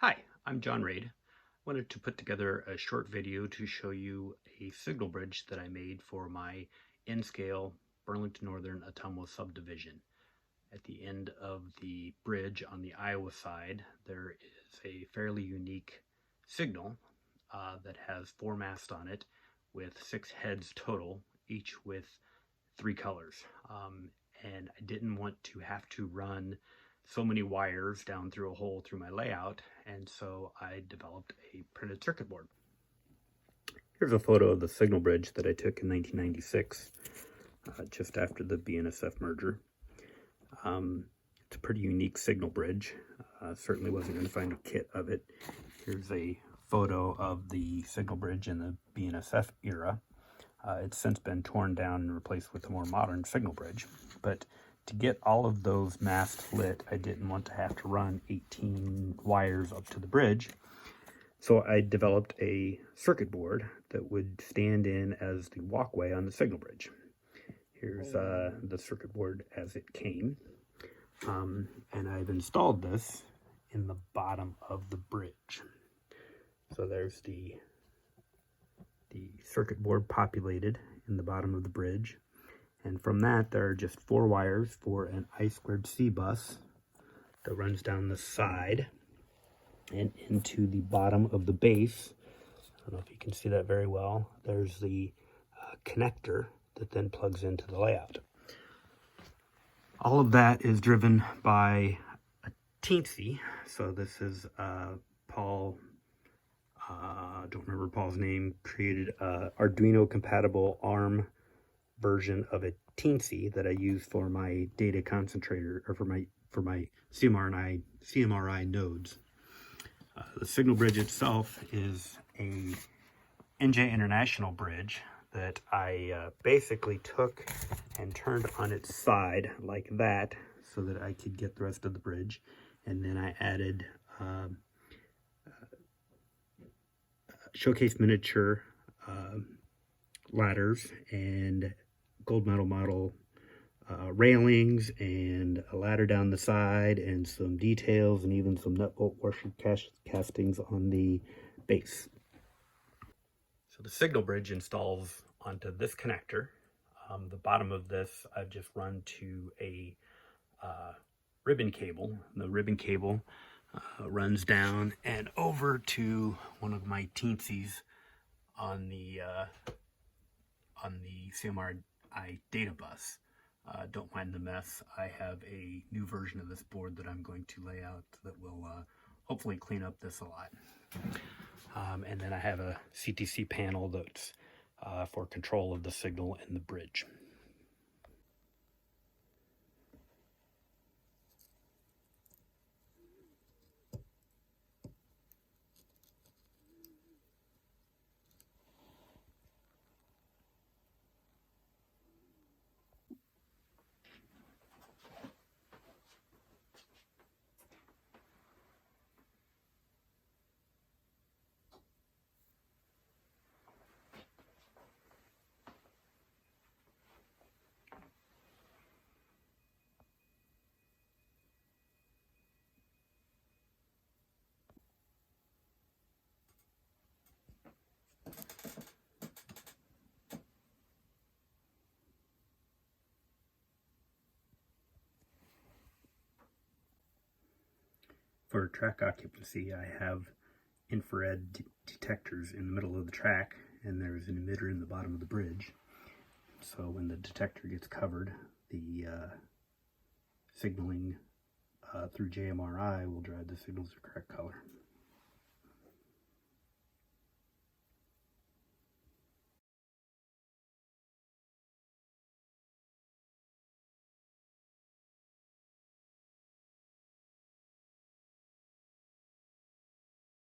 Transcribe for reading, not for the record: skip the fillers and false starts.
Hi, I'm John Raid. Wanted to put together a short video to show you a signal bridge that I made for my N-scale Burlington Northern Ottumwa subdivision. At the end of the bridge on the Iowa side, there is a fairly unique signal that has 4 masts on it with 6 heads total, each with 3 colors. And I didn't want to have to run so many wires down through a hole through my layout, and so I developed a printed circuit board. Here's a photo of the signal bridge that I took in 1996, just after the BNSF merger. It's a pretty unique signal bridge. Certainly wasn't going to find a kit of it. Here's a photo of the signal bridge in the BNSF era. It's since been torn down and replaced with a more modern signal bridge, but to get all of those masts lit, I didn't want to have to run 18 wires up to the bridge. So I developed a circuit board that would stand in as the walkway on the signal bridge. Here's the circuit board as it came. And I've installed this in the bottom of the bridge. So there's the circuit board populated in the bottom of the bridge. And from that, there are just 4 wires for an I2C bus that runs down the side and into the bottom of the base. I don't know if you can see that very well. There's the connector that then plugs into the layout. All of that is driven by a teensy. So this is Paul, I don't remember Paul's name, created a Arduino compatible ARM version of a teensy that I use for my data concentrator, or for my CMRI nodes. The signal bridge itself is a NJ International bridge that I basically took and turned on its side like that so that I could get the rest of the bridge, and then I added showcase miniature ladders and gold medal model railings and a ladder down the side and some details and even some nut bolt washer castings on the base. So the signal bridge installs onto this connector. The bottom of this I've just run to a ribbon cable. The ribbon cable runs down and over to one of my teensies on the CMRI data bus. Don't mind the mess. I have a new version of this board that I'm going to lay out that will hopefully clean up this a lot. And then I have a CTC panel that's for control of the signal and the bridge. For track occupancy, I have infrared detectors in the middle of the track, and there's an emitter in the bottom of the bridge. So when the detector gets covered, the signaling through JMRI will drive the signals to correct color.